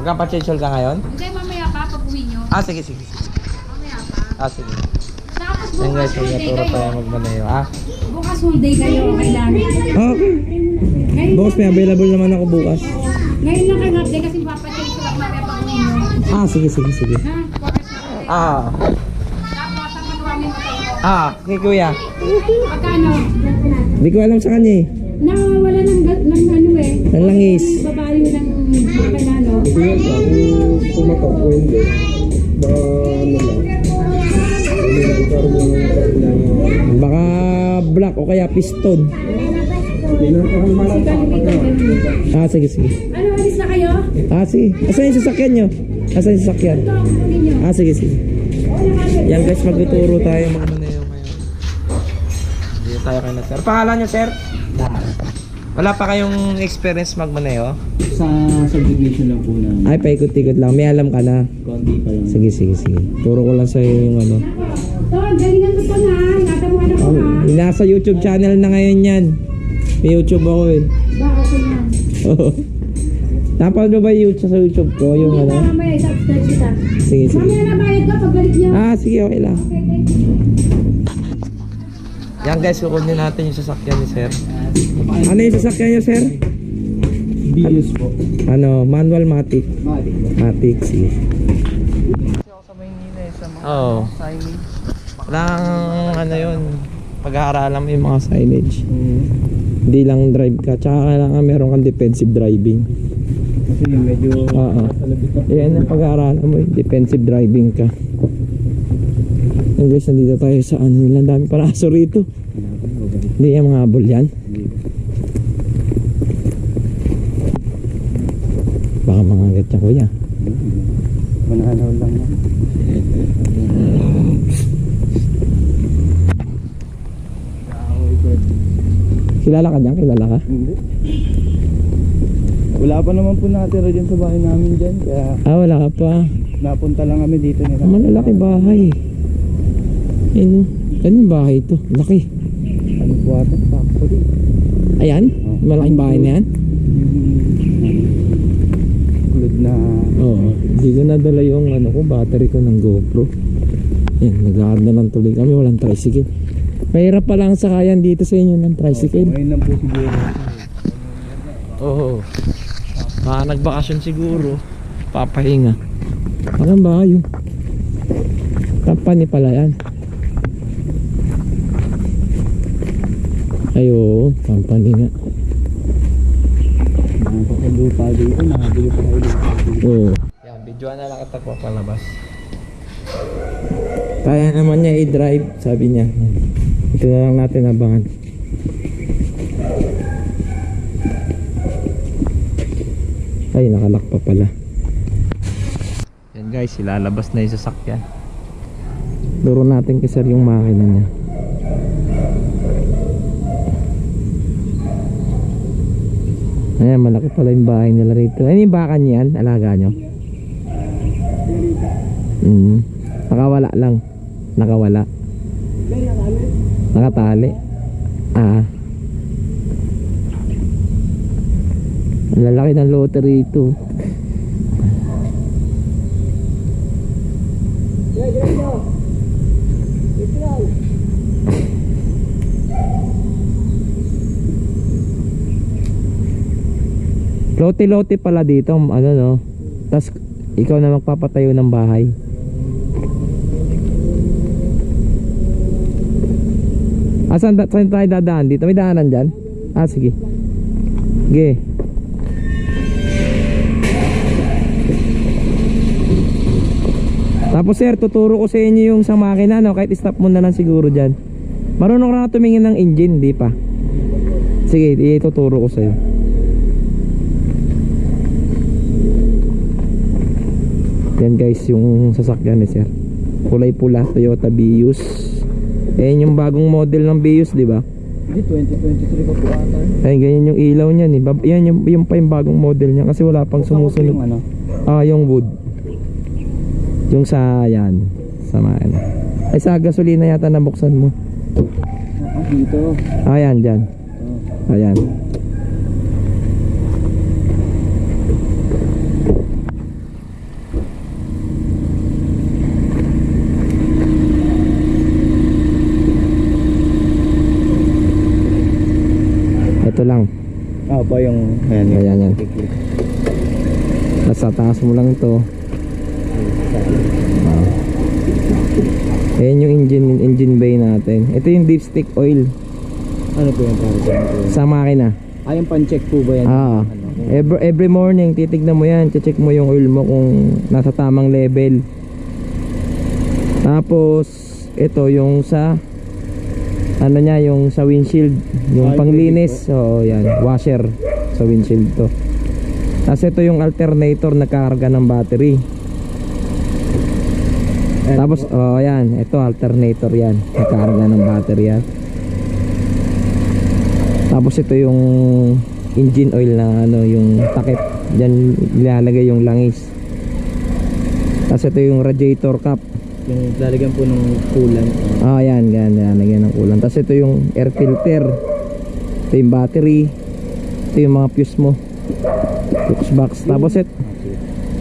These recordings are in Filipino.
Magpapachichol ka ngayon? Hindi, mamaya pa, pag uwi nyo. Ah, sige, sige, sige. Mamaya pa. Ah, sige. Tapos Yan bukas guys, whole day magturo kayo. tayo magmanayo. Ah, Bukas whole day kayo, kailangan. okay. Ngayon, Boss, may available naman ako bukas. ngayon lang kayo update kasi papatay sila mamaya pag uwi nyo. Ah, sige, sige, sige. Ha? Focus na kayo. Ah, Tapos, ang manuwami mo tayo. okay kuya. Pagkano? Hindi ko alam sa kanya eh. Nawawala ng ano eh. Ng langis. Babayo ng makanano. Pumatak ko hindi. Baka ano lang. Hindi na ikarong ng Baka black o kaya piston. pinakahal malang pa. Ah, sige, sige. Ano, alis na kayo? Ah, sige. Asan yung sasakyan nyo? Asan yung sasakyan? Ito, kunin nyo. Ah, sige, sige. Yan guys, magtuturo tayo magmanayo ngayon. Hindi tayo kayo na sir. Pangalan nyo sir? Wala pa kayong experience magmanayo? Sa subdivision lang po na Ay, paikot-ikot lang. May alam ka na. konti pa lang. Sige, sige, sige. Turo ko lang sa'yo yung ano. Ito, galingan mo ito na. Natamuhan ako ha. Nasa YouTube channel na ngayon yan. May YouTube ako eh. Ba, okay yan. Oo. Tapos mo ba yung sa YouTube ko? Yung Hindi, ano? mamaya, subscribe kita. Sige, sige. Mamaya na bayad ko pagbalik nyo. Ah, sige, okay lang. Okay, thank you. Yan guys, kukunin natin yung sasakyan ni sir. Ano yung sasakyan nyo sir? Bios po. Ano, manual matic. Matik po. Matic, sige. Kasi ako sa Maynila sa mga Oo. signage. Walang ano yun, pag-aaralan mo yung mga signage. Hindi lang drive ka, tsaka kailangan meron kang defensive driving. Kasi medyo Oo. kalabit na. Yan ang pag-aaralan mo, defensive driving ka. Yan guys, nandito tayo sa ano nila, dami pala aso rito. Hindi yung mga habol yan. Baka mga agat yan kuya. Mananaw lang na. Kilala ka dyan? Kilala ka? Hindi. Wala pa naman po natira dyan sa bahay namin dyan. Kaya Ah, wala ka pa. napunta lang kami dito nila. Malalaki bahay. Ayun, ganyan bahay ito. Laki. Ano po ata? Factory. Ayan, malaking bahay na yan. Kulod na. Oo, hindi ko nadala yung ano ko, battery ko ng GoPro. Yan, naglakad na lang tuloy kami, walang tricycle. Mahirap pala ang sakayan dito sa inyo ng tricycle. Ngayon lang po siguro. Oo. Baka nagbakasyon siguro. Papahinga. Parang bahay yun. Company pala yan. Ay oo, company nga. Nakapaglupa dito. Nakabili pa kayo dito. Oo. Yan, videoan na lang kita po palabas. Kaya naman niya i-drive, sabi niya. Ito na lang natin abangan. Ay, nakalak pa pala. Yan guys, ilalabas na yung sasakyan. Duro natin kay sir yung makina niya. Ayan, malaki pala yung bahay nila rito. Ano yung baka niyan? Alaga nyo? Nakawala lang. Nakawala. Nakatali. Ah. Ang lalaki ng lottery ito. Lote-lote pala dito, ano no. Tapos ikaw na magpapatayo ng bahay. Saan tayo dadaan? Dito may daanan dyan? Ah, sige. Sige. Tapos sir, tuturo ko sa inyo yung sa makina, no? Kahit stop mo na lang siguro dyan. Marunong ka na tumingin ng engine, di pa? Sige, ituturo ko sa'yo. Yan guys, yung sasakyan ni sir. Kulay pula, Toyota Vios. Ayan yung bagong model ng Vios, di ba? Hindi, 2023 pa po ata. Ayun, ganyan yung ilaw niyan eh. Yan yung pa yung bagong model niya kasi wala pang sumusunod. Yung ano? Ah, yung wood. Yung sa yan, sa ano. Ay sa gasolina yata nabuksan mo. Dito. Ayan, dyan. Ayan. po yung ayan. Ayan, yan. Nasa taas mo lang ito. Ayan yung engine bay natin. Ito yung dipstick oil Ano po yung para sa makina. Ay, yung pan-check po ba yan? Ah, every morning titignan mo yan, check mo yung oil mo kung nasa tamang level. Tapos ito yung sa ano niya, yung sa windshield, yung Ay, panglinis. Oo, yan, washer sa windshield to. Tapos ito yung alternator, nagkakarga ng battery. Tapos yan, ito alternator yan, nagkakarga ng battery yan. Tapos ito yung engine oil na ano, yung takip. Diyan nilalagay yung langis. Tapos ito yung radiator cap. Yung lalagyan po ng coolant. Yan, nilalagay ng coolant. Tapos ito yung air filter. Ito yung battery. Ito yung mga fuse mo. Fuse box.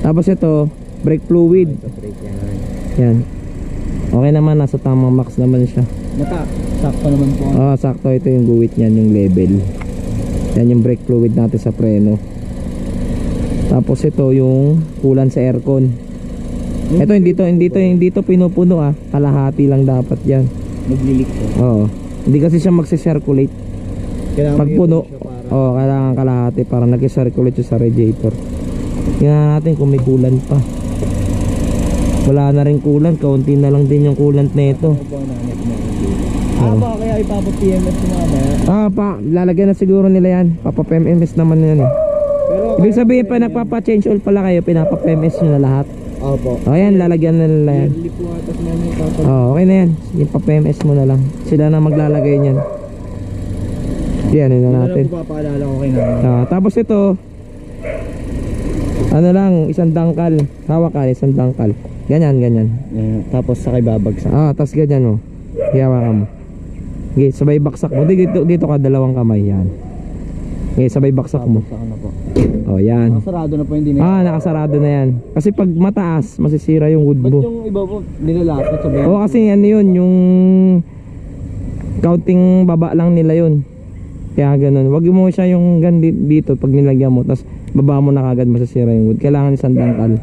Tapos ito, brake fluid. Yan. Okay naman, nasa tamang max naman siya. Sakto naman po. Sakto. Ito yung guwit niyan, yung level. Yan yung brake fluid natin sa preno. Tapos ito yung coolant sa aircon. Ito hindi to pinupuno kalahati lang dapat yan. Maglilik po. Oo. Hindi kasi siya magsi-circulate. Pag puno, kailangan kalahati para nag-circulate sa radiator. Tingnan natin kung may coolant pa. Wala na rin coolant, kaunti na lang din yung coolant na ito. Ba kaya ipapa-PMS mo mamaya? Lalagyan na siguro nila yan. Papa-PMS naman yan. Pero Ibig sabihin pa nagpapa-change oil pala kayo, pinapa-PMS nyo na lahat. Opo. Yan, lalagyan na nila yan. Lipuatas na yung papa. Okay na yan. Yung pa-PMS mo na lang. Sila na maglalagay niyan. Yan, yun na natin. Ano papaalala ko kay nanay? Tapos ito, ano lang, isang dangkal. Hawak ka, isang dangkal. Ganyan. Tapos sakay babagsak. Tapos ganyan mo. Hiyawakan mo. Okay, sabay baksak mo. Dito ka, dalawang kamay. Yan. Okay, sabay baksak mo. Saka na po. Yan. Nakasarado na po hindi na. Nakasarado na yan. Kasi pag mataas, masisira yung wood Ba't mo. yung iba po nilalapot sa bayan? Kasi ano yun, yung counting baba lang nila yun. Kaya ganun. Wag mo siya yung dito pag nilagyan mo, tapos baba mo na kagad, masisira yung wood. Kailangan isang dangkal.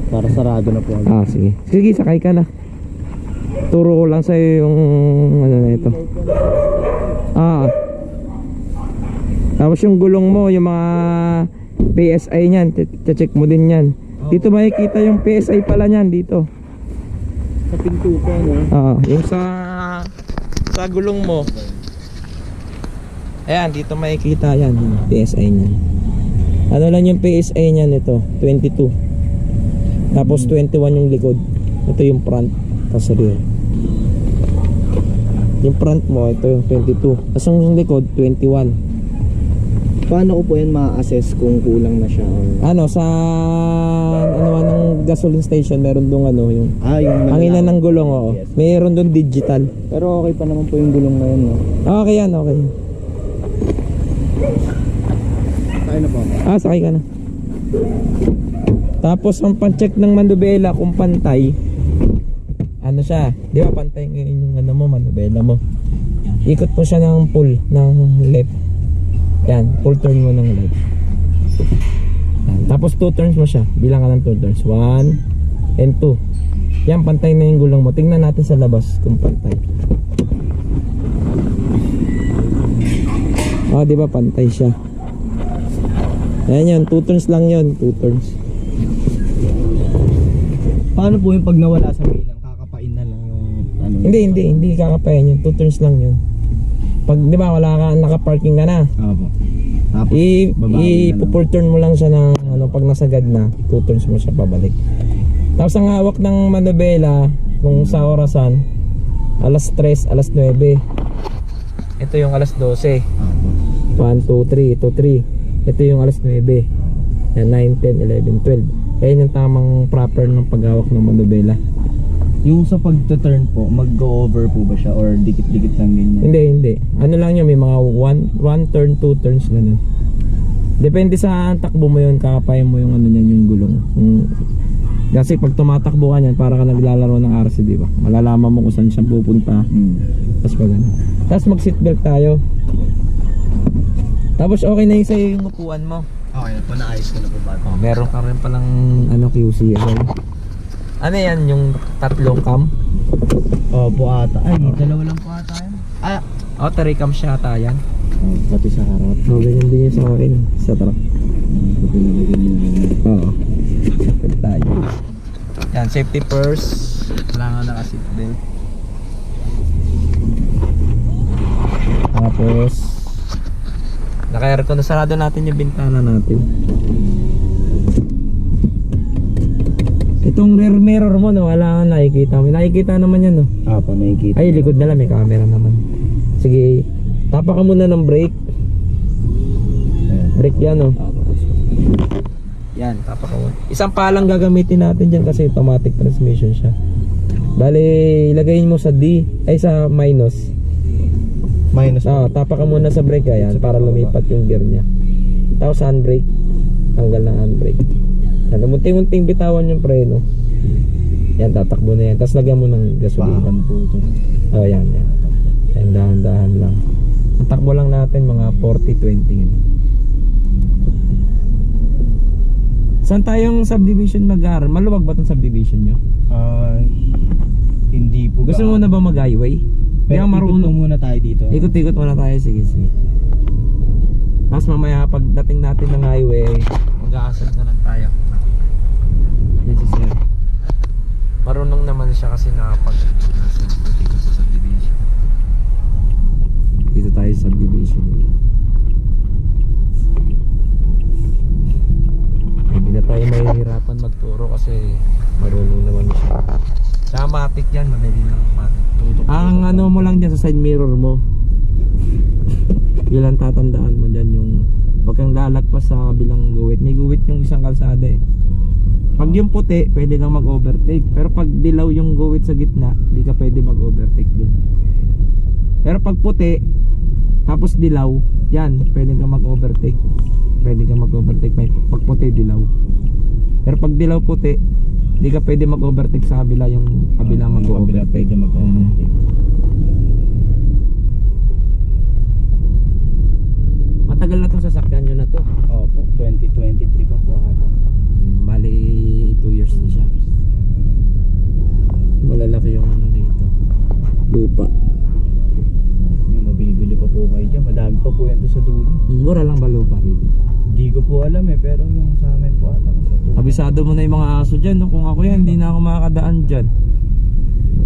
Para sarado na po. Sige. Sige, sakay ka na. Turo ko lang sa'yo yung ano na ito. Tapos yung gulong mo, yung mga PSI niyan, check mo din yan. Dito makikita yung PSI pala niyan dito. Sa pinto po, no? Yung sa gulong mo. Ayan, dito makikita yan, yung PSI niyan. Ano lang yung PSI niyan ito? 22. Tapos 21 yung likod. Ito yung front, tapos rear. Yung front mo, ito yung 22. Tapos yung likod, 21. Paano ko po yan ma-assess kung kulang na siya? Or... Sa ng gasoline station, meron doon yung yung hanginan ng gulong, Yes. Meron doon digital. Pero okay pa naman po yung gulong ngayon, no? Okay yan, okay. Sakay na po. Sakay ka na. Tapos ang pan-check ng manubela kung pantay, ano siya, di ba pantay ngayon yung manubela mo. Ikot mo siya ng full, ng left. Yan, full turn mo ng left. Yan. Tapos 2 turns mo siya, bilang ka ng 2 turns, 1 and 2. Yan, pantay na yung gulong mo. Tingnan natin sa labas kung pantay. Di ba pantay siya. Ayan yun, 2 turns lang yun, 2 turns. Paano po yung pag nawala sa bilang, kakapain na lang yung ano? Hindi kakapain yun, 2 turns lang yun. Pag di ba wala ka, naka-parking ka na. Opo. Tapos i-full turn mo lang siya ng pag nasagad na, 2 turns mo siya pabalik. Tapos ang hawak ng manubela kung sa orasan, alas 3, alas 9. Ito yung alas 12. 1, 2, 3, ito 3. Ito yung alas 9. Yan, 9, 10, 11, 12. Ayan yung tamang proper ng paghawak ng manubela. Yung sa pag-turn po, mag-go-over po ba siya or dikit-dikit lang ganyan? Hindi. Ano lang yun, may mga 1 turn, 2 turns ganun. Depende sa takbo mo yun, kakapayin mo yung yung gulong. Kasi pag tumatakbo ka niyan, para ka naglalaro ng RC, di ba? Malalaman mo kung saan siya pupunta. Tapos pag ano. Tapos mag seatbelt tayo. Tapos okay na yung sa'yo yung upuan mo. Okay na po, naayos ko na po ba? Oh, meron ka rin palang ano QC yan. Ano yan yung tatlong cam? Opo ata. Ay, dalawa lang po ata yan. Ah, Oh, 3 cam siya ata yan. pati sa harap. Oh, ganyan din yung sa akin sa truck. Oo. Sakit tayo. Yan, safety first. Kailangan naka-seatbelt. Tapos naka-aircon na, sarado natin yung bintana natin. Itong rear mirror mo no, wala kang nakikita. May nakikita naman yan no. Apo, nakikita. Ay, likod na lang, may camera naman. Sige, tapa ka muna ng brake. Brake yan no. Yan, tapa ka muna. Isang palang gagamitin natin dyan kasi automatic transmission siya. Bale, ilagayin mo sa D, ay sa minus. Minus. Tapa ka muna sa brake yan para lumipat yung gear niya. Tapos handbrake. Tanggal ng handbrake. Yan, munting-munting bitawan yung preno. Yan, tatakbo na yan. Tapos lagyan mo ng gasolina. Pakan po ito. Oh, yan, yan. Yan, dahan-dahan lang. Ang takbo lang natin mga 40-20 yun. Saan tayong subdivision mag-aaral? Maluwag ba itong subdivision nyo? Ay, hindi po. Gusto mo na ba mag-highway? Pero Hindi ako ikot po muna tayo dito. Ikot-ikot muna tayo, sige, sige. Tapos mamaya pagdating natin ng highway, mag-aasal na lang tayo. Yan si sir. Marunong naman siya kasi nakapag-aasal dito sa subdivision. Dito tayo sa subdivision. Hindi na tayo mahihirapan magturo kasi marunong naman siya. Sa matic yan, madali lang matic. Ang ano mo lang dyan sa side mirror mo, yun lang tatandaan mo dyan yung pag kang lalagpas sa kabilang guwit. May guwit yung isang kalsada eh. Pag yung puti, pwede kang mag-overtake. Pero pag dilaw yung guwit sa gitna, di ka pwede mag-overtake dun. Pero pag puti, tapos dilaw, yan, pwede kang mag-overtake. Pwede kang mag-overtake pag puti, dilaw. Pero pag dilaw puti, di ka pwede mag-overtake sa kabila, yung kabila mag-overtake. Pwede mag-overtake. Matagal na itong sasakyan nyo na to. Opo, 2023 pa po ata. Bali 2 years na siya. Malalaki yung ano dito, lupa. Mabibili pa po kayo dyan. Madami pa po yan doon sa dulo. Mura lang ba lupa rito? Hindi ko po alam eh, pero yung sa amin po ata sa dulo. Abisado mo na yung mga aso dyan no? Kung ako yan, hindi na ako makakadaan dyan.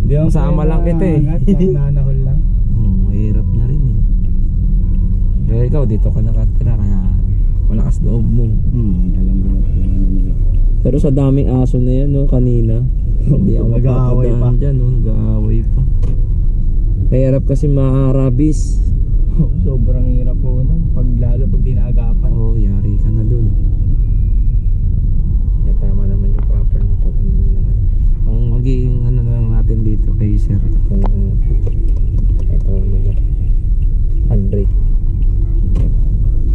Masama lang kita eh. Nanahol lang. Mahirap na rin eh. Kaya ikaw dito ka nakatira, kaya malakas loob mo. Alam ko na po. Pero sa daming aso na yan no, kanina, hindi ako Nag-aaway pa. makakadaan dyan no, nag-aaway pa. Kahirap kasi maarabis. Sobrang hirap po nun. Lalo pag dinaagapan. Oo, yari ka na dun. Yan, tama naman yung proper na pag ano nila. Ang magiging ano na lang natin dito kay sir, kung ito ano yan, handbrake.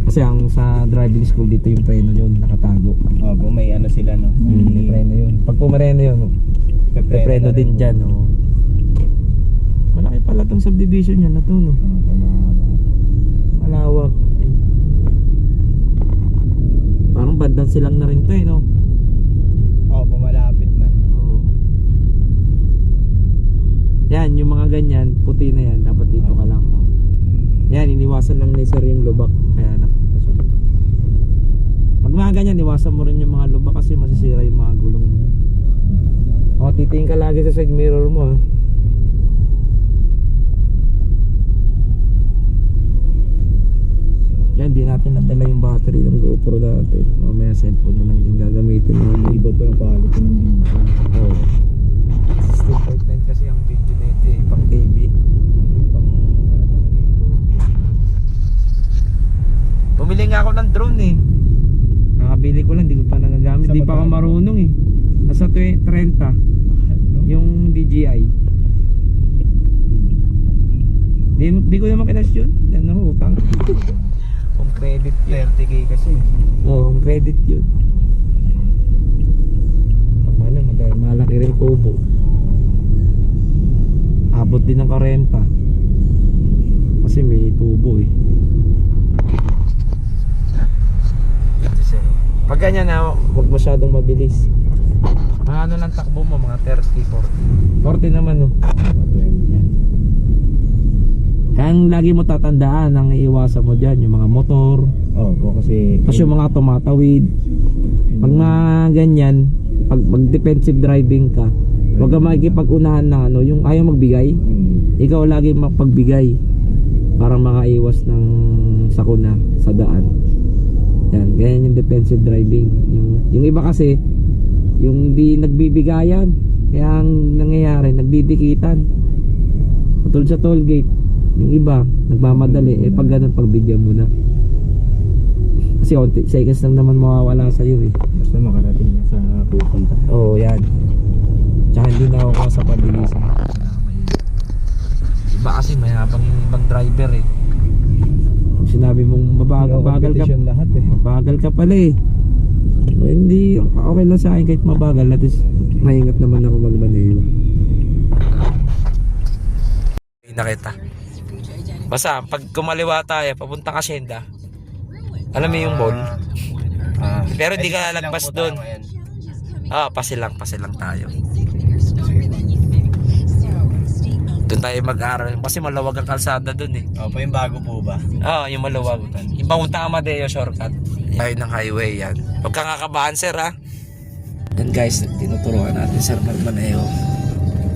Kasi ang sa driving school dito yung preno yun, nakatago. Opo, may ano sila no. May preno yun. Pag pumareno yun, may preno na din rin. dyan. Oh. Malaki pala tong subdivision yan na to no. Opo, mahaba. Malawak. Parang bandang silang na rin to eh no. Opo, malapit na. Oo. Yan, yung mga ganyan, puti na yan, dapat dito ka lang. Oh. Yan, iniwasan lang ni sir yung lubak. Kaya nakasunod. Pag mga ganyan, iwasan mo rin yung mga lubak kasi masisira yung mga gulong mo. O, titingin ka lagi sa side mirror mo ha. Yan, di natin natala yung battery ng GoPro natin. Mamaya cellphone na lang din gagamitin natin. Iba po yung quality ng video. Oo. 16.9 kasi ang video nito eh, pang TV. Pang Bumili nga ako ng drone eh. Nakabili ko lang, hindi ko pa nagagamit. Sa Di pa ako magkano? marunong eh. Nasa 30. mahal, no? Yung DJI. Di ko naman kinas yun. Ano, utang. Kung credit yun. 30k kasi. Oo, kung credit yun. Pag malaki rin kubo. Abot din ng 40. Kasi may tubo eh. Pag ganyan na, huwag masyadong mabilis. Ano lang takbo mo, mga 30, 40. 40 naman, no? Kaya ang lagi mo tatandaan, ang iiwasan mo dyan, yung mga motor. Opo, kasi Yung mga tumatawid. Pag mga ganyan, pag defensive driving ka, huwag ka makikipag-unahan ng yung ayaw magbigay. Ikaw lagi mapagbigay para makaiwas ng sakuna sa daan. Yan, ganyan yung defensive driving. Yung iba kasi, yung di nagbibigayan, kaya ang nangyayari, nagdidikitan. Patulad sa toll gate, yung iba, nagmamadali, pag ganun, pagbigyan mo na. Kasi 20 seconds lang naman mawawala sa'yo eh. basta makarating na sa pupunta. Oo, yan. Tsaka hindi na ako sa pabilisan. Iba kasi mayabang yung ibang driver eh. Pag sinabi mong bagal ka, Competition lahat eh. mabagal ka pala eh. Hindi, okay lang sa akin kahit mabagal. At least, maingat naman ako magmaneho. Nakita. Basta, pag kumaliwa tayo, papunta ka Hacienda. Alam mo yung mall? Pero di ka lagpas doon. Pasilang tayo. Doon tayo mag-aaral. Kasi malawag ang kalsada doon eh. Opo, yung bago po ba? Yung malawag. Yung papunta Amadeo shortcut. Tayo ng highway yan. Huwag kang kakabahan sir ha. Yan guys, tinuturuan natin sir magmaneho.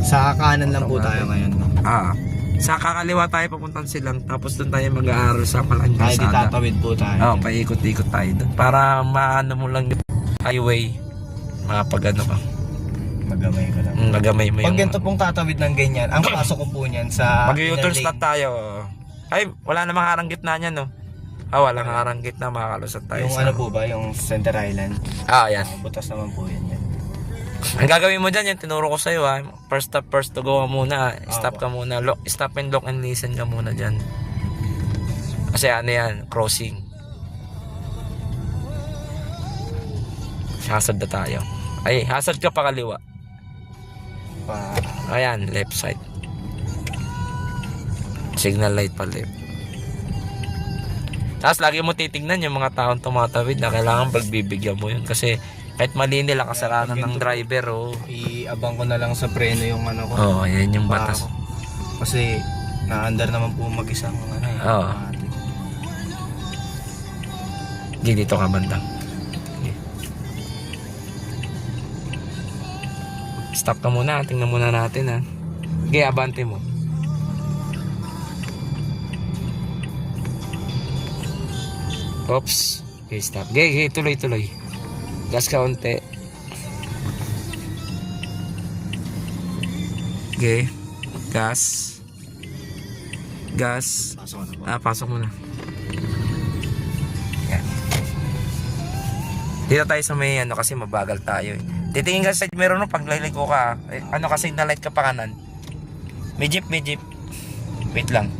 Sa kanan lang po tayo ngayon. Sa kakaliwa tayo papuntang Silang. Tapos doon tayo mag-aaral sa malaking Kahit kalsada. itatawid po tayo. Paikot-ikot tayo doon. Para maano mo lang yung highway. Mapag ano ka. Magamay ko lang. Magamay mo Pag yung... ganito pong tatawid ng ganyan, ang pasok ko po niyan sa Mag-U-turn inner stop lane. tayo. Ay, wala namang harang gitna niyan no. Walang harang gitna, makakalusot tayo. Yung ano po ba, yung Center Island. Yan. Butas naman po yan. Ang gagawin mo dyan, yung tinuro ko sa'yo ha. First stop, first to go ka muna. Stop ka muna. Stop and lock and listen ka muna dyan. Kasi ano yan, crossing. Hazard na tayo. Ay, hazard ka pa kaliwa. Ayan, left side. Signal light pa left. Tapos lagi mo titignan yung mga taong tumatawid na kailangan pagbibigyan mo yun. Kasi kahit mali nila kasalanan ng driver Iabang ko na lang sa preno yung ano ko. yan yung batas. Kasi naandar naman po mag-isang ano eh. automatic. Dito ka banda. Okay. Stop ka muna, tingnan muna natin ha. Okay, abante mo. Oops. Okay, stop. Okay, tuloy. Gas ka unti. Okay. Gas. Pasok mo na. Yan. Dito tayo sa may kasi mabagal tayo eh. Titingin ka sa meron no paglaliko ka. Kasi na-light ka pa kanan. May jeep. Wait lang.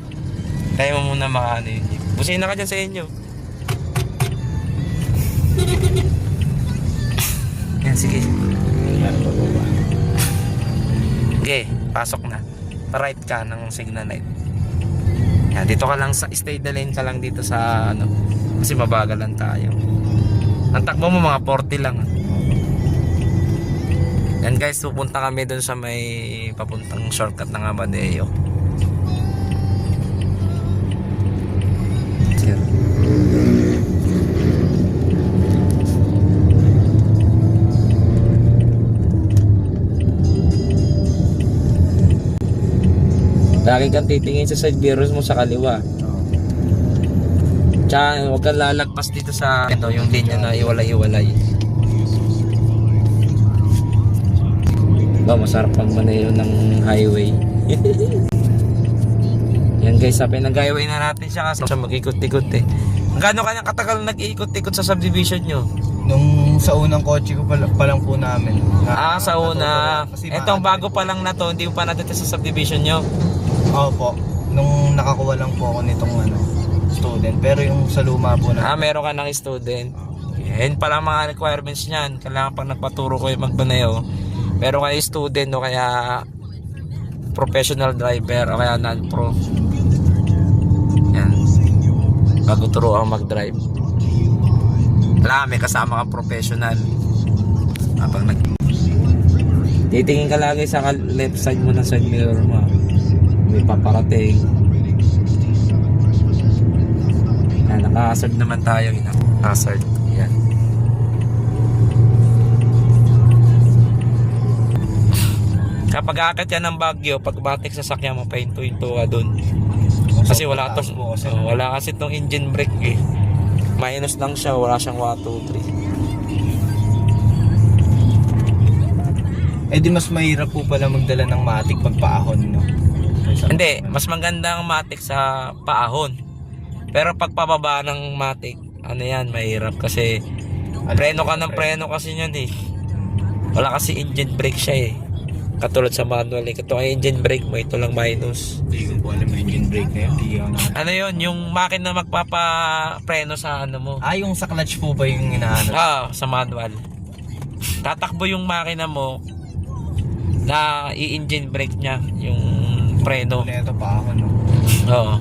Tayo mo muna makaano yung jeep. Busina ka dyan sa inyo. Yan, sige. Okay, pasok na. Pa-right ka ng signal light. Yan, dito ka lang stay the lane ka lang dito sa kasi mabagalan tayo. Ang takbo mo mga 40 lang. Yan guys, pupunta kami dun sa may papuntang shortcut ng Amadeo. Lagi kang titingin sa side mirrors mo sa kaliwa. Tsaka huwag kang lalagpas dito sa yung linya na iwalay-iwalay. Masarap pang maneho ng highway. Yan guys, pinag-highway na natin siya kasi mag-ikot-ikot eh. Gaano kanyang katagal nag-iikot-ikot sa subdivision nyo? Nung sa unang kotse ko pa lang po namin. Sa una. Etong bago pa lang na to, hindi mo pa natin sa subdivision nyo. Opo. Nung nakakuha lang po ako nitong student. Pero yung sa luma po na. Meron ka ng student. Yan pala mga requirements niyan. Kailangan pag nagpaturo ko yung magbaneo. Pero kaya student o kaya professional driver o kaya non-pro. Yan. Bago turuan mag-drive. Wala, may kasama kang professional. Habang titingin ka lagi sa left side mo ng side mirror mo. May paparating. Yan, naka-hazard naman tayo. Hazard. Yan. Kapag akit yan ng Baguio, pag batik sasakyan mo, pahinto-hinto ka dun. Kasi wala to, wala kasi tong engine brake eh. Minus lang siya, wala siyang 1, 2, 3. Eh di mas mahirap po pala magdala ng matik pag paahon, no? Hindi, mas maganda ang matik sa paahon. Pero pag pababa ng matik, ano yan, mahirap kasi preno ka ng preno kasi yan eh. Wala kasi engine brake siya eh. Katulad sa manual eh. Ito ay engine brake mo, ito lang minus. Hindi ko po alam yung engine brake na yun. Ano yun, yung makina magpapapreno sa ano mo. Yung sa clutch po ba yung inaano? Sa manual. Tatakbo yung makina mo na i-engine brake niya, yung preno. Ito paahon, no? Oo.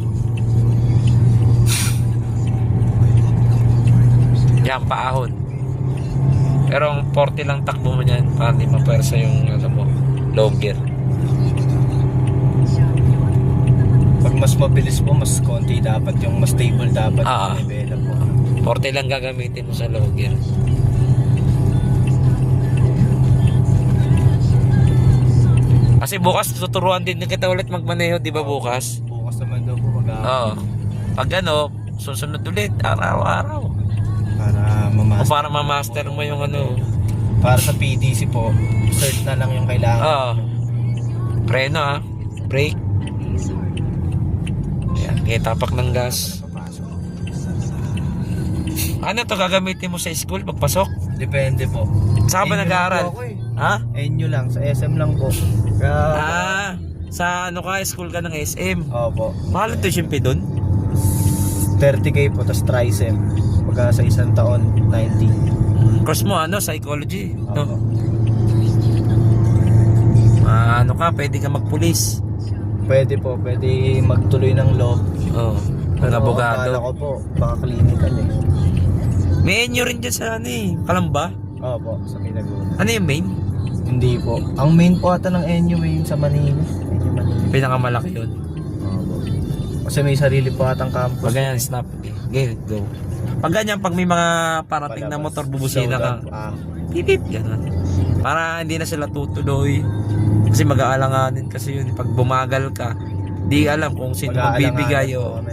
Yan, paahon. Pero ang 40 lang takbo mo niyan para di mapersa yung ano mo, low gear. Pag mas mabilis po, mas konti dapat yung mas stable dapat yung nivela po. 40 lang gagamitin mo sa low gear. Kasi bukas tuturuan din kita ulit magmaneho, di ba bukas? Bukas naman daw po mag-aaral. Pag ano, susunod ulit araw-araw. Para mamaster. O para ma-master mo yung ano. Para sa PDC po, cert na lang yung kailangan. Preno brake. Ayan, kaya tapak ng gas. Ano to gagamitin mo sa school pagpasok? Depende po. Saan ba nag-aaral? Ha? NU lang, sa SM lang po. Kaya, sa ano ka, school ka ng SM? Opo. Mahal ang tuition fee dun? 30k po, tas TRICEM. Pagka sa isang taon, 90. Course mo ano, psychology, Opo. no? Ano ka, pwede ka magpulis. Pwede po, pwede magtuloy ng law. Pero abogado. akala ko po, baka clinical eh. May inyo rin dyan sa ano eh, Kalamba? Opo, sa Pinaguna. Ano yung main? Hindi po. Ang main po ata ng NU yung sa Manila. NU Manila. Pinakamalaki yun. Opo. Kasi may sarili po atang campus. Pag ganyan, snap. Okay, go. Pag ganyan, pag may mga parating na motor, bubusina ka. Pipip, gano'n. Para hindi na sila tutuloy. Kasi mag-aalanganin kasi yun. Pag bumagal ka, di alam kung sino magbibigay o.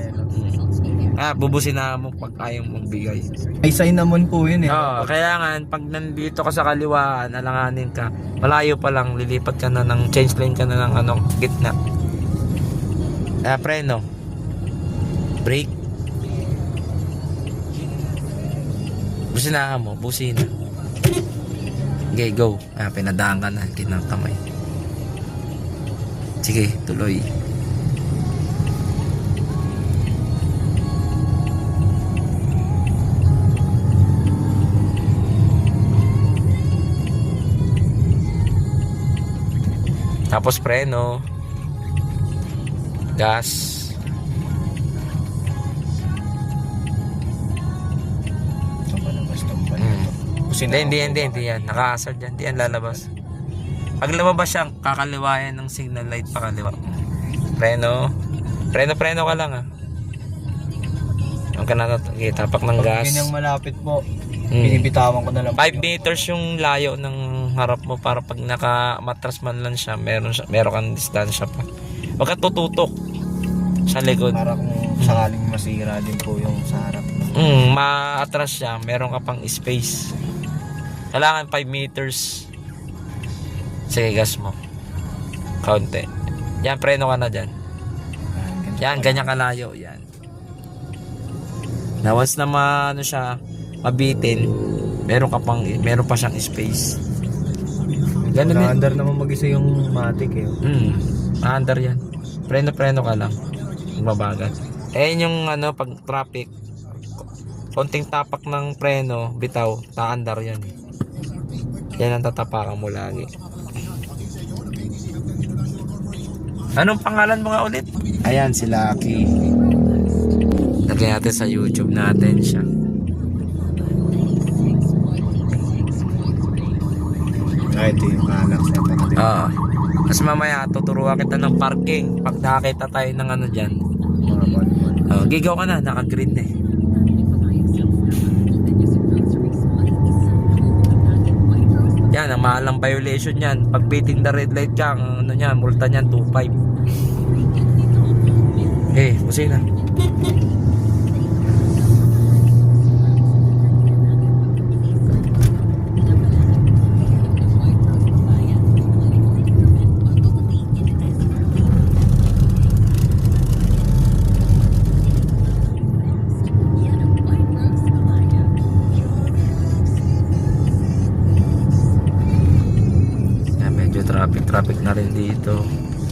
Bubusina mo pag ayaw magbigay. May sign naman po yun eh. Kaya nga, pag nandito ka sa kaliwaan, alanganin ka. Malayo pa lang, lilipat ka na ng change lane ka na ng ano, gitna. Preno. Brake. Businahan mo, busina. Okay, go. Pinadaan ka na, kinang kamay. Sige, tuloy. Tapos preno. Gas. Hindi yan. Naka-hazard yan. Hindi yan lalabas. Pag lumabas siya, kakaliwayan ng signal light pakaliwa. Preno. Preno ka lang Huwag ka na tapak ng gas. Pag ganyang malapit po, binibitawan ko na lang. 5 meters yung layo ng harap mo para pag nakamatras man lang siya, meron kang distansya pa. Huwag ka tututok sa likod. Para kung sakaling masira din po yung sa harap. Ma-atras siya, meron ka pang space. Kailangan 5 meters. Sige, gas mo. Kaunti. Yan, preno ka na dyan. Yan, ganyan kalayo. Yan. Na once na mabitin, meron pa siyang space. Ganun din. Under naman mag-isa yung matic eh. Under yan. Preno ka lang. Mabagal. Yung pag traffic, konting tapak ng preno, bitaw, ta-under yan. Yan ang tatapakan mo lagi. Anong pangalan mo nga ulit? Ayan, si Lucky. Lagyan natin sa YouTube natin siya. ito yung alak sa pagkakita. Oo. Tapos mamaya, tuturuan kita ng parking. Pag nakakita tayo ng ano dyan. Mga bon-bon. Gigaw ka na, naka-green na eh. Yan, ang mahalang violation yan. Pag beating the red light ka, ang ano niyan, multa niyan, 2.5. Busina. Medyo traffic na rin dito.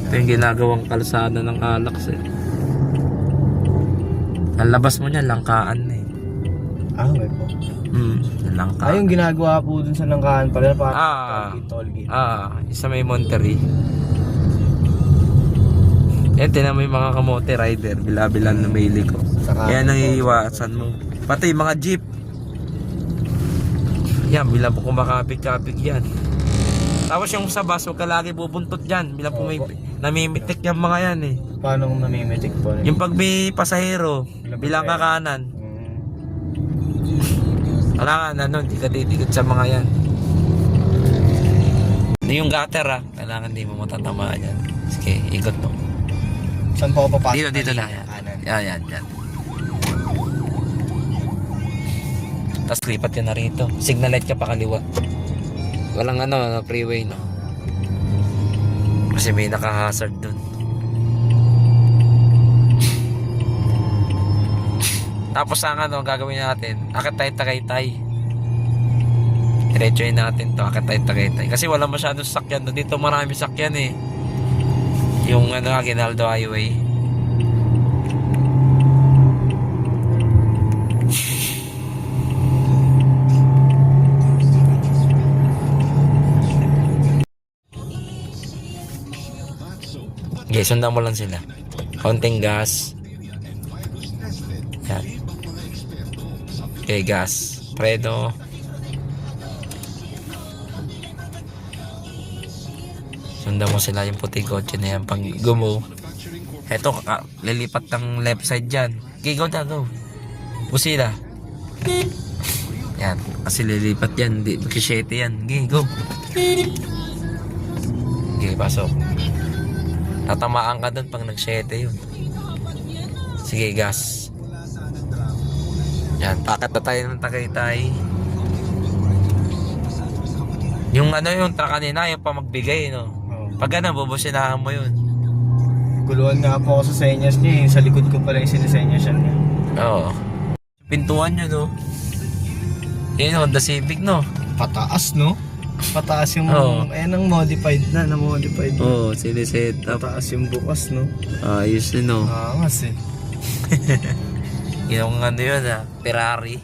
Ito yung ginagawang kalsada ng Alax eh. Ang labas mo niya, langkaan na eh. May po. Yung langkaan. Yung ginagawa po dun sa Langkaan pala para toll gate. Isa may Monterey. Yan, tinan mo yung mga kamote rider, bila-bilan na maili ko. Yan ang iiwasan mo. Pati mga jeep. Yan, bilang po kumakapit-kapit yan. Tapos yung sa bus, huwag ka lagi bubuntot dyan. Bilang po may namimitik yung mga yan eh. Paano namimitik po? Yung pag may pasahero, bilang ka kanan. Kailangan hindi ka titikot sa mga yan. Yung gutter kailangan di mo matatamaan yan. Sige, ikot mo. Saan po ako papasok? Dito na yan. Yan. Tapos lipat ka na rito. Signal light ka pa kaliwa. Walang freeway no. Kasi may naka-hazard dun. Tapos ang gagawin natin, akit tayo Tagaytay. Diretsoin natin to, akit tayo Tagaytay. Kasi wala masyadong sakyan. Dito marami sakyan eh. Yung Aguinaldo Highway. Okay, sundan mo lang sila. Konting gas. Yan. Okay, gas. Predo. Sundan mo sila yung puti kotse na yan pag gumo. Eto, lilipat ng left side dyan. Okay, go na, go. Busila. Yan. Kasi lilipat yan. Magkishete yan. Okay, go. Okay, pasok. Tatamaan ka dun pag nag-7 yun. Sige, gas. Yan, pakat na tayo ng Tagaytay. Yung yung truck kanina, yung pa magbigay, no? Pag bubusinahan mo yun. Guluhan nga po ako sa senyas niya. Sa likod ko pala yung sinesenyas niya. Oo. Pintuan nyo, no? Yun, Honda Civic, no? Pataas, no? Pataas yung ang modified na modified. Siniset up. Pataas yung bukas, no? Ayos yun, no? Angas eh. Yung yun, Ferrari.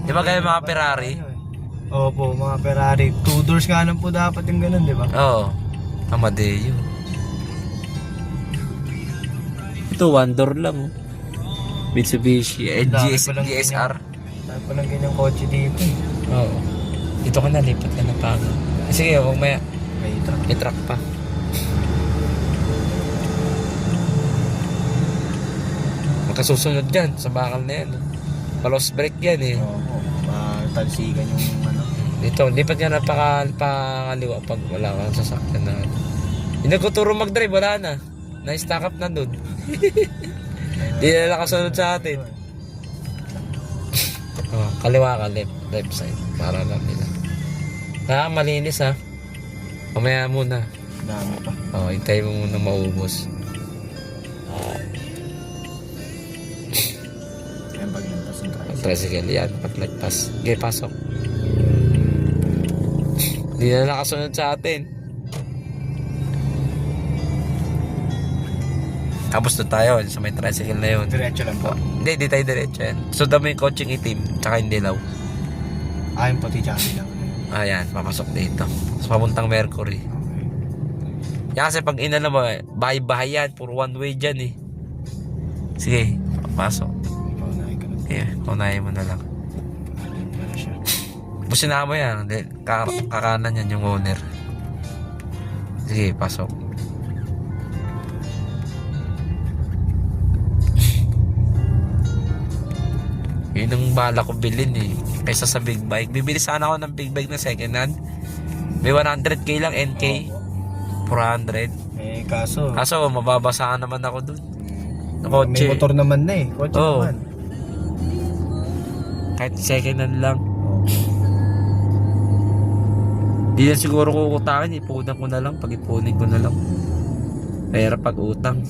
Di ba kayo mga Ferrari? Opo, mga Ferrari. 2 doors nga lang po dapat yung ganun, di ba? Oo. Amadeo. Ito, 1 door lang, oh. Mitsubishi. GSR. Dahil palang ganyang kotse dito. Oo. Dito ka na, lipat ka na pa. Sige, huwag may truck pa. Magkasusunod dyan sa bakal na yan. Palos break yan eh. Oo, talsikan yung Dito, lipat ka na pakaliwa pag wala kang sasakyan na. Hindi nagtuturo mag-drive, wala na. Na-stack up na dun. Di na nakasunod sa atin. Kaliwa ka, left side. Para lang nila. Malinis ha. Mamaya muna. Dami pa. Hintay mo muna maubos. Yan paglagpas ng tricycle. Tricycle yan, paglagpas. Okay, pasok. Hindi na nakasunod sa atin. Tapos doon tayo sa may tricycle na yun. Diretso lang po. Hindi tayo diretso yan. So dami yung coaching itim, tsaka yung dilaw. Yung pati jolly lang. Ayan, papasok dito. So papuntang Mercury. Yan kasi pag inala mo, bahay-bahay yan. Puro one way dyan eh. Sige, papasok. Paunahin ka na. Paunahin mo na lang. Busina mo yan. Kakanan yan yung owner. Sige, pasok. Yun ang bala ko bilhin eh. Kaysa sa big bike. Bibili sana ako ng big bike na second hand. May 100k lang, NK. 400. Kaso Mababasaan naman ako dun. Na may kotse. motor naman na kotse Oo. naman. Kahit second hand lang. Di na siguro kukutakin. Ipunan ko na lang. Pag-ipunin ko na lang. Pera pag utang.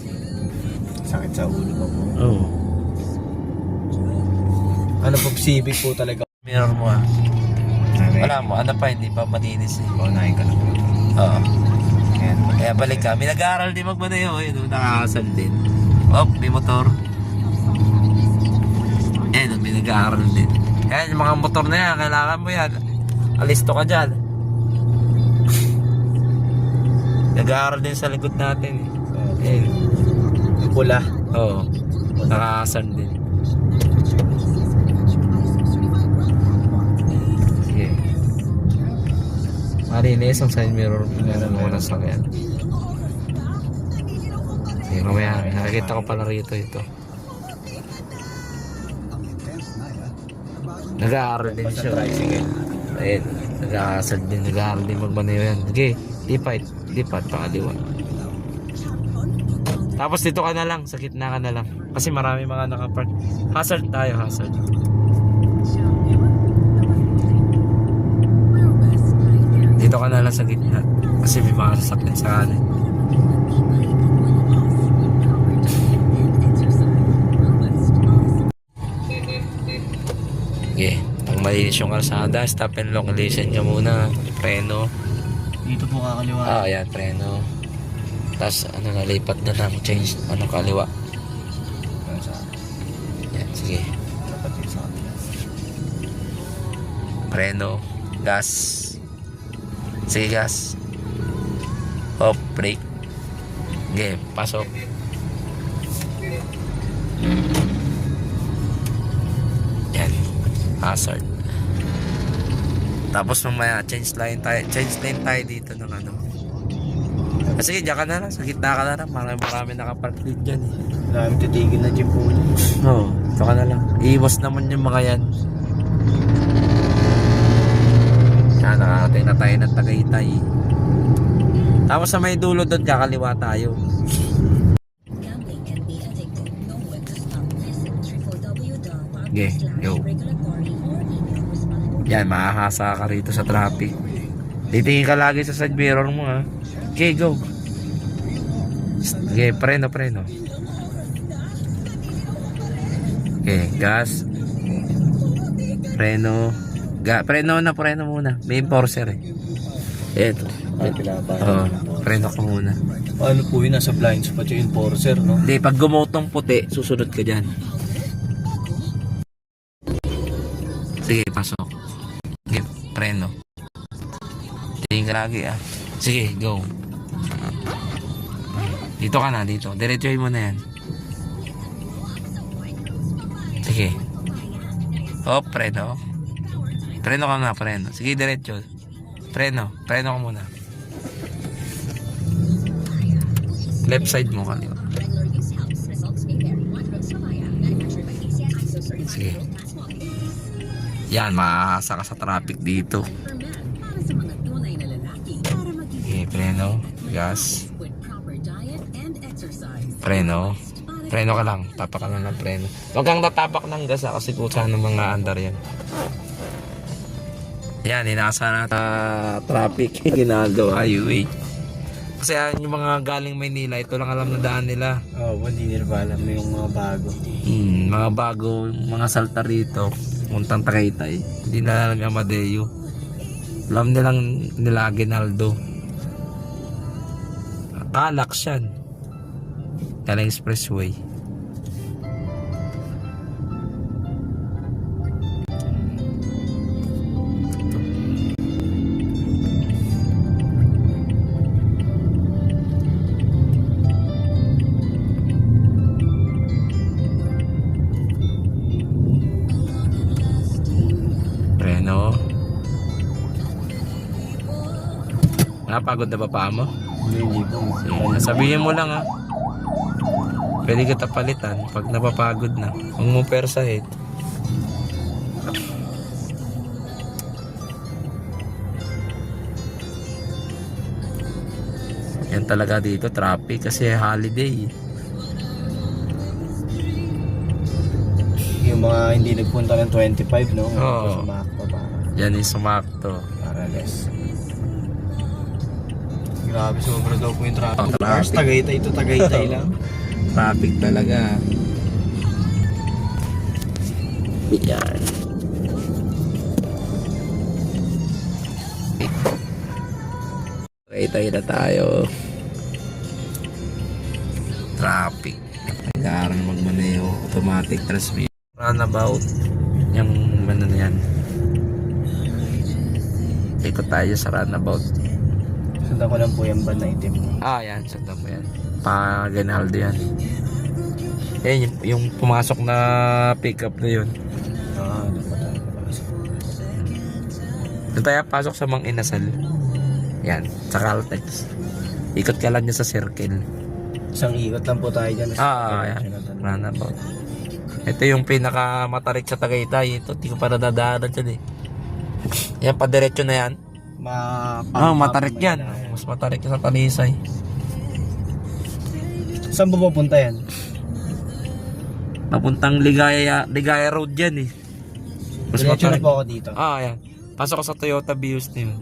Sakit sa ulo pa po. Oo. Ano po, Civic po talaga. Mirror mo ah. Wala mo. Ano pa, hindi pa malinis eh. Unahin ka lang. Oo. Ayan. Kaya balik ka. May nag-aaral din magmanayo. Yun, nakakasal din. Oh, may motor. Ayan, may nag-aaral din. Ayan, yung mga motor na yan, kailangan mo yan. Alisto ka dyan. Nag-aaral din sa likod natin. Ayan. Pula. Oo. Nakakasal din. Sige. Marinis ang side mirror. Meron mo na sakyan. Sige, mamaya. Nakikita ko pala rito ito. Nag-aaral din siya. Ayun. Nag-aasal din. Nag-aaral din magmanayo yan. Sige. Lipat. Pakaliwa. Tapos dito ka na lang. Sa gitna ka na lang. Kasi marami mga nakapark. Hazard tayo. Hazard. Dito ka na lang sa gitna. Kasi may mga sasakyan sa kanan. Okay. Pag malinis yung kalsada, stop and long listen ka muna. Preno. Dito po kakaliwa. Ayan, preno. Tapos nalipat na lang. Change, kaliwa. Yan, sige. Preno. Gas. Sige, gas. Hop, brake. Okay, pasok. Yan. Hazard. Tapos mamaya, change lane tayo dito ng ano. Sige, diyan ka na lang. Sa gitna ka na lang. Marami nakapark din dyan eh. Marami titigil na dyan po. Oo, ito ka na lang. Iiwas naman yung mga yan. Yan, nakakatay na tayo ng Tagaytay. Tapos sa may dulo doon, kakaliwa tayo. Okay, go. Yan, mahahasa ka rito sa traffic. Titingin ka lagi sa side mirror mo ha. Okay, go. Okay, preno. Okay, gas. Preno. Preno muna. May enforcer eh. Eto. Preno ka muna. Ano po yun? Nasa blind spot yung enforcer, no? Hindi, pag gumotong puti, susunod ka dyan. Sige, pasok. Okay, preno. Tingin ka lagi ah. Sige, go. Dito ka na, dito. Diretsuhin mo na yan. Sige. Oh, preno. Preno ka na, preno. Sige, diretso. Preno ka muna. Left side mo kaliwa. Sige. Yan, mahahasa ka sa traffic dito. Okay, preno. Gas. Preno ka lang. Tapak ka lang ng preno. Huwag kang tatapak ng gas kasi kutsa ng mga andar yan. Yan, inasa na traffic. Ginaldo highway. Kasi yung mga galing Maynila, ito lang alam na daan nila. Hindi nila ba alam yung mga bago. Mga bago, mga salta rito. Muntang Tagaytay. Hindi na alam yung Amadeo. Alam nilang nila Aguinaldo. Calax yan. Kalang Expressway. Napagod na ba paa mo? Hindi po. Sige, sabihin mo lang ha. Pwede kita palitan pag napapagod na. Huwag mo persahin. Yan talaga dito, traffic kasi holiday. Yung mga hindi nagpunta ng 25, no? Oo. Sumakto Yan yung sumakto. para less. Grabe, sobra daw po yung traffic. Oh, traffic. Tagaytay to Tagaytay lang. Traffic talaga. Yan. Tagaytay na tayo. Traffic. Kailangan magmaneho. Automatic transmission. Runabout. Yung ano na yan. Ikot tayo sa runabout. Sundan ko lang po yung van na itim. Ah, yan. Sundan mo yan. Pa-Ganaldo yan. Yan, yung pumasok na pickup na yun. Ah, ano pa tayo papasok? Doon tayo pasok sa Mang Inasal. Yan, sa Caltex. Ikot ka lang niya sa circle. Isang ikot lang po tayo dyan. Yan. Runabout. Ito yung pinakamatarik sa Tagaytay. Ito, di ko pa nadadaanan dyan eh. Yan, padiretso na yan. Matarik yan. Mas matarik sa Talisay. Saan po pupunta yan? Papuntang Ligaya Road yan eh. Mas Diretso na matarik. po ako dito. Yan. Pasok ka sa Toyota Vios na yun.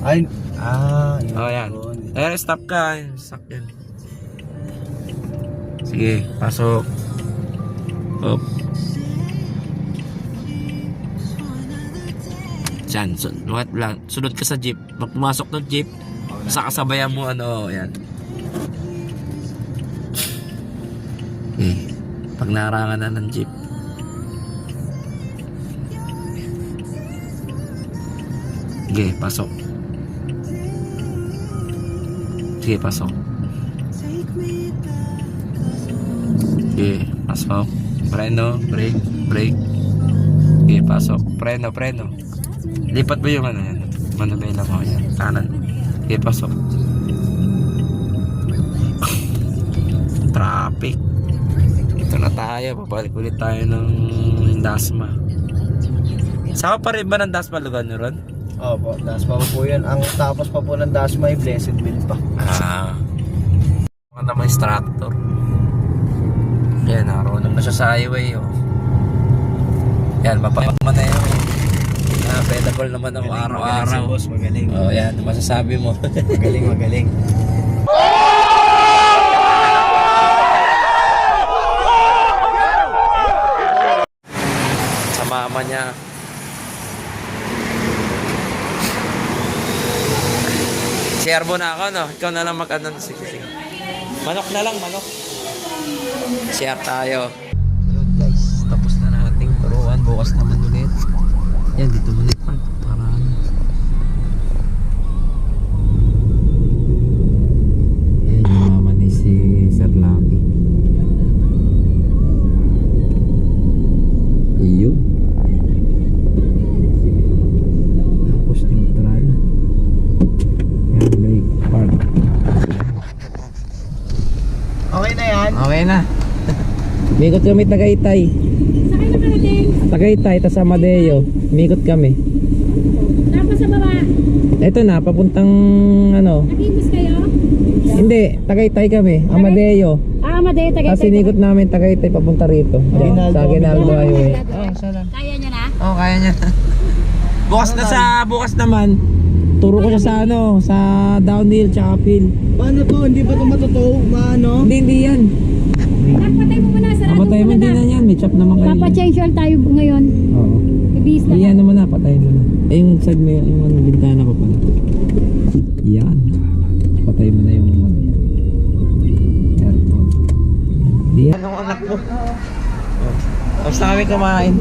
Ay, yun. Yan. Ayan, stop ka. Stop yan. Sige, pasok. Up. Diyan, sunod ka sa jeep. Pag pumasok ng jeep, sa kasabayan mo yan. Okay. Pag narangan na ng jeep. Sige, pasok. Sige, pasok. Sige, pasok. Preno, brake. Sige, pasok. Preno. Lipat ba yung ano yan? Manubela mo yan. Kanan. Sige, pasok. Traffic. Ito na tayo. Babalik ulit tayo ng Dasma. Saka pa rin ba ng Dasma lugar nyo ron? Opo, Dasma po yan. Ang tapos pa po ng Dasma ay Blessed Will pa. Mga naman instructor. Yan, narunong na siya sa highway. Yan, mapapamana yun. Available naman ako araw-araw. Si boss, magaling. Yan, masasabi mo. Magaling. Sa mama niya. Share mo na ako, no? Ikaw na lang mag-ano. Sige. Manok na lang, manok. Share tayo. Yun guys, tapos na nating turuan. Bukas naman ulit. Yan, dito ulit pa. Para ano. Yan yung mama ni si Sir Lucky. Iyo. Tapos neutral. Yan, Lake Park. Okay na yan? Okay na. Mikot kami Tagaytay. Sakay na karating. Tagaytay, tas Amadeo. Mikot kami. Tapos sa baba. Ito na, papuntang ano. Nakimos kayo? Hindi, Tagaytay kami. Amadeo. Amadeo, Tapos sinikot namin Tagaytay papunta rito. Diyan, sa Aguinaldo Highway. Kaya nyo na? Oh, kaya niya. bukas naman, turo ko siya sa ano, sa downhill tsaka uphill. Paano to? Hindi ba ito matotoo? Maano? Hindi yan. Patay mo muna. Sarado Papatay mo din na yan, may chop naman kayo. Papa-change oil tayo ngayon. Oo. Ibis na. Iyan naman na, patay mo na. Yung side mo, yung ano, bintana ko pala. Yan. Patay mo na yung ano yan. Aircon. Diyan. Anong anak mo? Tapos na kami kumain.